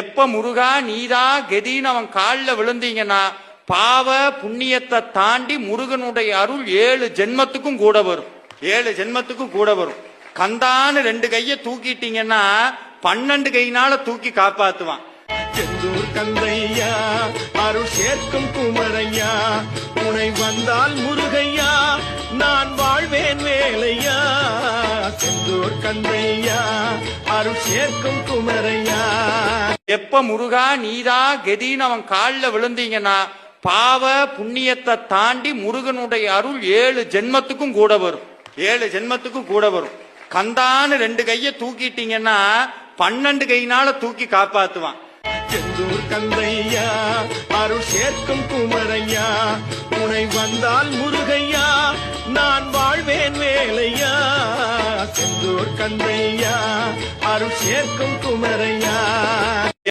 எப்ப முருகா நீதா கெதின்னு அவன் காலில் விழுந்தீங்கன்னா பாவ புண்ணியத்தை தாண்டி முருகனுடைய அருள் 7 ஜென்மத்துக்கும் கூட வரும். 7 ஜென்மத்துக்கும் கூட வரும். கந்தான்னு 2 கையை தூக்கிட்டீங்கன்னா 12 கையினால தூக்கி காப்பாத்துவான். செந்தூர் கந்தையா அருள் சேர்க்கும் குமரையா, உனை வந்தால் முருகையா நான் வாழ்வேன் வேலையா. செந்தூர் கந்தையா அருள் சேர்க்கும் குமரையா. எப்ப முருகா நீதா கெதின்னு அவன் காலில் விழுந்தீங்கன்னா பாவ புண்ணியத்தை தாண்டி முருகனுடைய அருள் 7 ஜென்மத்துக்கும் கூட வரும். 7 ஜென்மத்துக்கும் கூட வரும். கந்தான்னு 2 கையை தூக்கிட்டீங்கன்னா 12 கையினால தூக்கி காப்பாத்துவான். செந்தூர் கந்தையா அருள் சேர்க்கும் குமரையா, உனை வந்தால் முருகையா நான் வாழ்வேன் வேலையா. செந்தூர் கந்தையா அருள் சேர்க்கும் குமரையா.